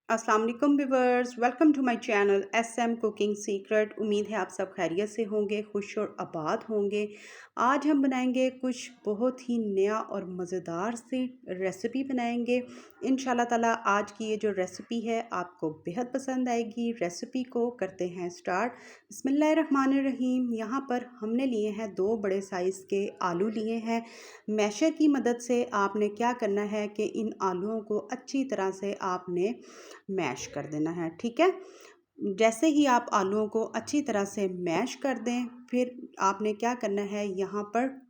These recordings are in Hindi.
अस्सलाम वालेकुम viewers, welcome to my channel SM cooking secret. उम्मीद है आप सब खैरियत से होंगे, खुश और आबाद होंगे। आज हम बनाएंगे कुछ बहुत ही नया और मज़ेदार सी रेसिपी बनाएंगे। इंशाल्लाह ताला आज की ये जो रेसिपी है आपको बेहद पसंद आएगी। रेसिपी को करते हैं स्टार्ट। बिस्मिल्लाहिर्रहमानिर्रहीम। यहाँ पर हमने लिए हैं 2 बड़े साइज़ के आलू लिए हैं। मैशर की मदद से आपने क्या करना है कि इन आलूओं को अच्छी तरह से आपने मैश कर देना है, ठीक है। जैसे ही आप आलूओं को अच्छी तरह से मैश कर दें, फिर आपने क्या करना है, यहाँ पर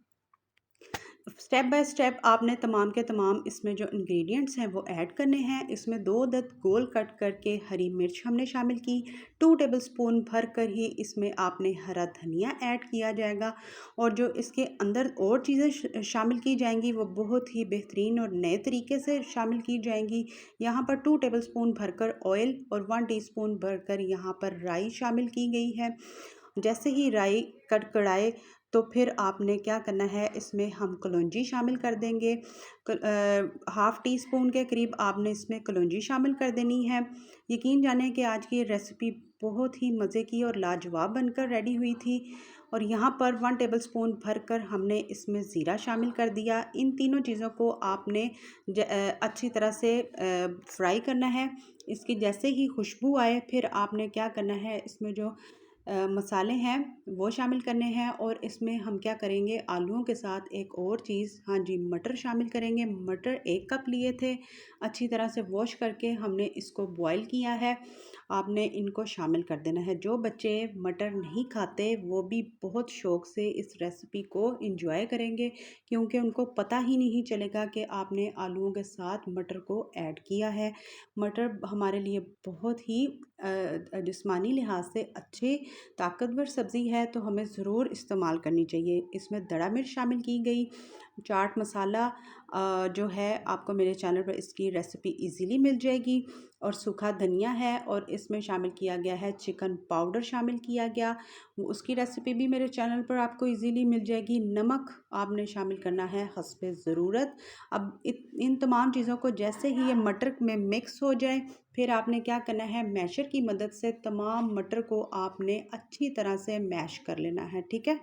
स्टेप बाय स्टेप आपने तमाम के तमाम इसमें जो इंग्रेडिएंट्स हैं वो ऐड करने हैं। इसमें 2 अदद गोल कट करके हरी मिर्च हमने शामिल की। 2 टेबलस्पून भर कर ही इसमें आपने हरा धनिया ऐड किया जाएगा। और जो इसके अंदर और चीज़ें शामिल की जाएंगी वो बहुत ही बेहतरीन और नए तरीके से शामिल की जाएंगी। यहाँ पर 2 टेबलस्पून भरकर ऑयल और 1 टीस्पून भरकर यहाँ पर राई शामिल की गई है। जैसे ही राई कड़कड़ाए तो फिर आपने क्या करना है, इसमें हम कलौंजी शामिल कर देंगे। हाफ़ टी स्पून के करीब आपने इसमें कलौंजी शामिल कर देनी है। यकीन जाने कि आज की ये रेसिपी बहुत ही मज़े की और लाजवाब बनकर रेडी हुई थी। और यहाँ पर 1 टेबलस्पून भरकर हमने इसमें ज़ीरा शामिल कर दिया। इन तीनों चीज़ों को आपने अच्छी तरह से फ्राई करना है। इसकी जैसे ही खुशबू आए फिर आपने क्या करना है, इसमें जो मसाले हैं वो शामिल करने हैं। और इसमें हम क्या करेंगे, आलूओं के साथ एक और चीज़, हाँ जी, मटर शामिल करेंगे। मटर 1 कप लिए थे, अच्छी तरह से वॉश करके हमने इसको बॉईल किया है। आपने इनको शामिल कर देना है। जो बच्चे मटर नहीं खाते वो भी बहुत शौक़ से इस रेसिपी को इंजॉय करेंगे, क्योंकि उनको पता ही नहीं चलेगा कि आपने आलूओं के साथ मटर को ऐड किया है। मटर हमारे लिए बहुत ही जिस्मानी लिहाज से अच्छे ताकतवर सब्ज़ी है, तो हमें ज़रूर इस्तेमाल करनी चाहिए। इसमें दड़ा मिर्च शामिल की गई। चाट मसाला जो है आपको मेरे चैनल पर इसकी रेसिपी इजीली मिल जाएगी। और सूखा धनिया है और इसमें शामिल किया गया है चिकन पाउडर शामिल किया गया, उसकी रेसिपी भी मेरे चैनल पर आपको इजीली मिल जाएगी। नमक आपने शामिल करना है हस्बे ज़रूरत। अब इन तमाम चीज़ों को जैसे ही ये मटर में मिक्स हो जाए, फिर आपने क्या करना है, मैशर की मदद से तमाम मटर को आपने अच्छी तरह से मैश कर लेना है, ठीक है।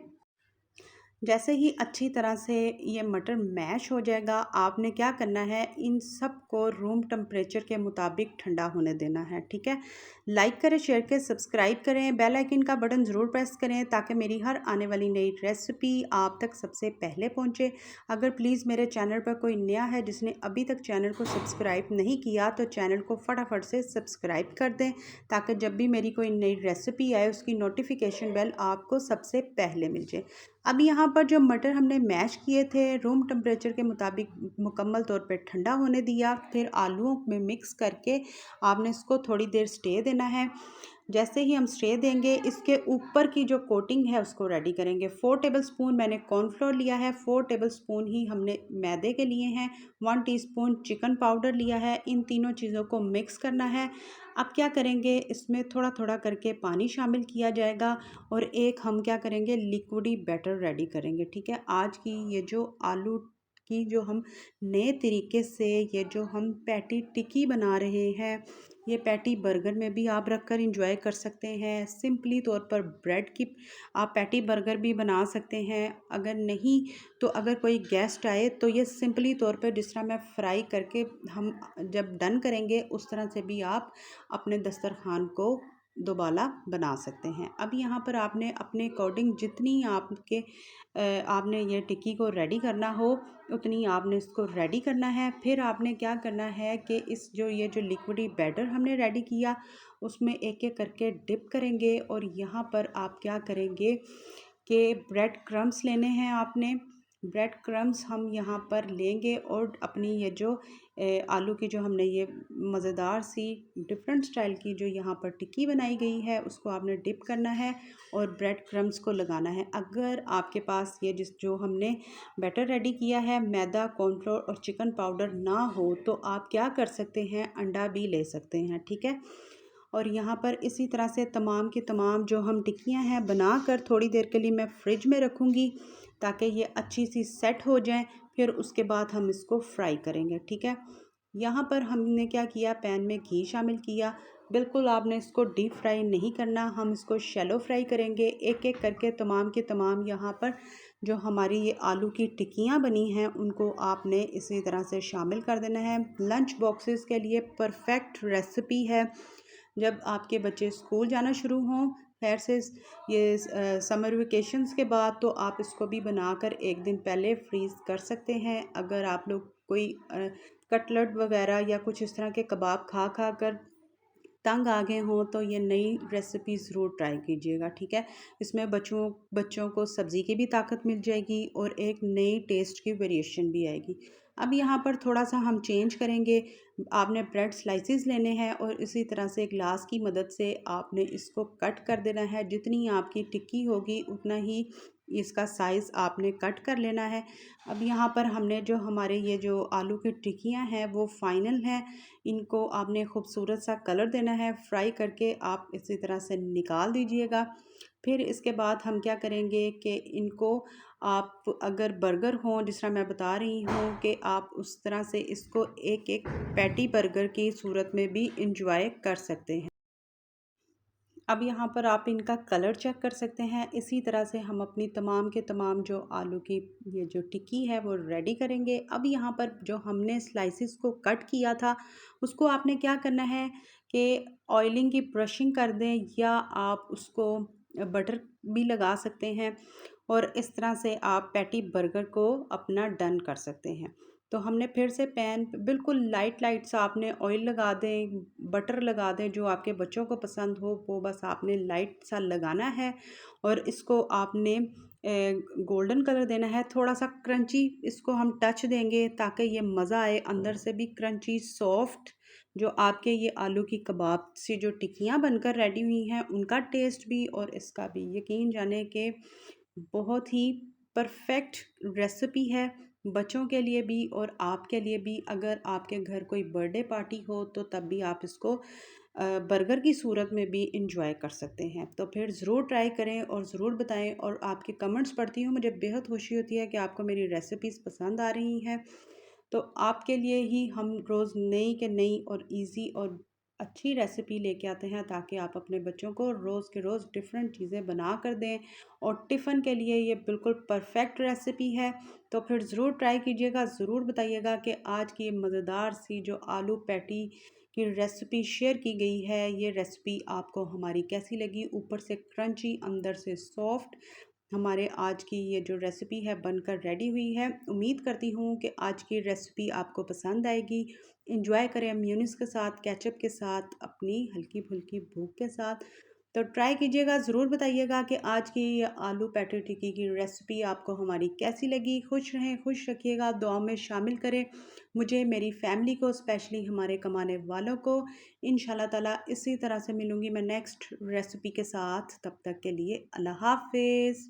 जैसे ही अच्छी तरह से ये मटर मैश हो जाएगा, आपने क्या करना है, इन सब को रूम टेम्परेचर के मुताबिक ठंडा होने देना है, ठीक है। लाइक करें, शेयर करें, सब्सक्राइब करें, बेल आइकन का बटन ज़रूर प्रेस करें ताकि मेरी हर आने वाली नई रेसिपी आप तक सबसे पहले पहुंचे। अगर प्लीज़ मेरे चैनल पर कोई नया है जिसने अभी तक चैनल को सब्सक्राइब नहीं किया तो चैनल को फटाफट से सब्सक्राइब कर दें, ताकि जब भी मेरी कोई नई रेसिपी आए उसकी नोटिफिकेशन बेल आपको सबसे पहले मिल जाए। अब यहाँ पर जो मटर हमने मैश किए थे, रूम टेम्परेचर के मुताबिक मुकम्मल तौर पे ठंडा होने दिया। फिर आलूओं में मिक्स करके आपने इसको थोड़ी देर स्टे देना है। जैसे ही हम स्टे देंगे, इसके ऊपर की जो कोटिंग है उसको रेडी करेंगे। 4 टेबलस्पून मैंने कॉर्नफ्लोर लिया है, 4 टेबलस्पून ही हमने मैदे के लिए हैं, 1 टीस्पून चिकन पाउडर लिया है। इन तीनों चीज़ों को मिक्स करना है। अब क्या करेंगे, इसमें थोड़ा थोड़ा करके पानी शामिल किया जाएगा और एक हम क्या करेंगे, लिक्विडी बैटर रेडी करेंगे, ठीक है। आज की ये जो आलू की जो हम नए तरीके से ये जो हम पैटी टिक्की बना रहे हैं, ये पैटी बर्गर में भी आप रखकर इंजॉय कर सकते हैं। सिंपली तौर पर ब्रेड की आप पैटी बर्गर भी बना सकते हैं। अगर नहीं तो अगर कोई गेस्ट आए तो ये सिंपली तौर पर जिस तरह मैं फ्राई करके हम जब डन करेंगे उस तरह से भी आप अपने दस्तरखान को दोबारा बना सकते हैं। अब यहाँ पर आपने अपने अकॉर्डिंग जितनी आपने ये टिक्की को रेडी करना हो उतनी आपने इसको रेडी करना है। फिर आपने क्या करना है कि ये जो लिक्विडी बैटर हमने रेडी किया उसमें एक एक करके डिप करेंगे। और यहाँ पर आप क्या करेंगे कि ब्रेड क्रम्स लेने हैं आपने। ब्रेड क्रम्स हम यहाँ पर लेंगे और अपनी ये जो आलू की जो हमने ये मज़ेदार सी डिफरेंट स्टाइल की जो यहाँ पर टिक्की बनाई गई है उसको आपने डिप करना है और ब्रेड क्रम्स को लगाना है। अगर आपके पास ये जो हमने बैटर रेडी किया है, मैदा, कॉर्नफ्लोर और चिकन पाउडर ना हो तो आप क्या कर सकते हैं, अंडा भी ले सकते हैं, ठीक है। और यहाँ पर इसी तरह से तमाम की तमाम जो हम टिक्कियाँ हैं बनाकर थोड़ी देर के लिए मैं फ्रिज में रखूँगी ताकि ये अच्छी सी सेट हो जाएं। फिर उसके बाद हम इसको फ्राई करेंगे, ठीक है। यहाँ पर हमने क्या किया, पैन में घी शामिल किया। बिल्कुल आपने इसको डीप फ्राई नहीं करना, हम इसको शैलो फ्राई करेंगे। एक एक करके तमाम के तमाम यहाँ पर जो हमारी ये आलू की टिक्कियाँ बनी हैं उनको आपने इसी तरह से शामिल कर देना है। लंच बॉक्सेस के लिए परफेक्ट रेसिपी है। जब आपके बच्चे स्कूल जाना शुरू हों खैर से, ये समर वेकेशंस के बाद, तो आप इसको भी बनाकर एक दिन पहले फ्रीज़ कर सकते हैं। अगर आप लोग कोई कटलेट वगैरह या कुछ इस तरह के कबाब खा खा कर तंग आ गए हों तो ये नई रेसिपी ज़रूर ट्राई कीजिएगा, ठीक है। इसमें बच्चों बच्चों को सब्ज़ी की भी ताकत मिल जाएगी और एक नई टेस्ट की वेरिएशन भी आएगी। अब यहाँ पर थोड़ा सा हम चेंज करेंगे। आपने ब्रेड स्लाइसेस लेने हैं और इसी तरह से ग्लास की मदद से आपने इसको कट कर देना है। जितनी आपकी टिक्की होगी उतना ही इसका साइज़ आपने कट कर लेना है। अब यहाँ पर हमने जो हमारे ये जो आलू की टिक्कियाँ हैं वो फाइनल हैं। इनको आपने खूबसूरत सा कलर देना है, फ्राई करके आप इसी तरह से निकाल दीजिएगा। फिर इसके बाद हम क्या करेंगे कि इनको आप अगर बर्गर हों जिस तरह मैं बता रही हूँ कि आप उस तरह से इसको एक एक पैटी बर्गर की सूरत में भी इंजॉय कर सकते हैं। अब यहाँ पर आप इनका कलर चेक कर सकते हैं। इसी तरह से हम अपनी तमाम के तमाम जो आलू की ये जो टिक्की है वो रेडी करेंगे। अब यहाँ पर जो हमने स्लाइसिस को कट किया था उसको आपने क्या करना है कि ऑयलिंग की ब्रशिंग कर दें या आप उसको बटर भी लगा सकते हैं और इस तरह से आप पैटी बर्गर को अपना डन कर सकते हैं। तो हमने फिर से पैन पे बिल्कुल लाइट लाइट सा आपने ऑयल लगा दें, बटर लगा दें, जो आपके बच्चों को पसंद हो वो बस आपने लाइट सा लगाना है और इसको आपने गोल्डन कलर देना है। थोड़ा सा क्रंची इसको हम टच देंगे ताकि ये मज़ा आए, अंदर से भी क्रंची सॉफ्ट जो आपके ये आलू की कबाब से जो टिक्कियाँ बनकर रेडी हुई हैं उनका टेस्ट भी और इसका भी यकीन जाने के बहुत ही परफेक्ट रेसिपी है बच्चों के लिए भी और आपके लिए भी। अगर आपके घर कोई बर्थडे पार्टी हो तो तब भी आप इसको बर्गर की सूरत में भी इंजॉय कर सकते हैं। तो फिर ज़रूर ट्राई करें और ज़रूर बताएं और आपके कमेंट्स पढ़ती हूँ, मुझे बेहद खुशी होती है कि आपको मेरी रेसिपीज़ पसंद आ रही हैं। तो आपके लिए ही हम रोज़ नई के नई और इजी और अच्छी रेसिपी लेके आते हैं ताकि आप अपने बच्चों को रोज़ के रोज़ डिफरेंट चीज़ें बना कर दें और टिफ़िन के लिए ये बिल्कुल परफेक्ट रेसिपी है। तो फिर ज़रूर ट्राई कीजिएगा, ज़रूर बताइएगा कि आज की ये मज़ेदार सी जो आलू पैटी की रेसिपी शेयर की गई है, ये रेसिपी आपको हमारी कैसी लगी। ऊपर से क्रंची, अंदर से सॉफ्ट हमारे आज की ये जो रेसिपी है बनकर रेडी हुई है। उम्मीद करती हूँ कि आज की रेसिपी आपको पसंद आएगी। इंजॉय करें म्यूनिस के साथ, केचप के साथ, अपनी हल्की फुल्की भूख के साथ। तो ट्राई कीजिएगा, ज़रूर बताइएगा कि आज की ये आलू पैटी टिक्की की रेसिपी आपको हमारी कैसी लगी। खुश रहें, खुश रखिएगा, दुआओं में शामिल करें मुझे, मेरी फैमिली को, स्पेशली हमारे कमाने वालों को। इंशाल्लाह ताला इसी तरह से मिलूँगी मैं नेक्स्ट रेसिपी के साथ। तब तक के लिए अल्लाह हाफ़िज़।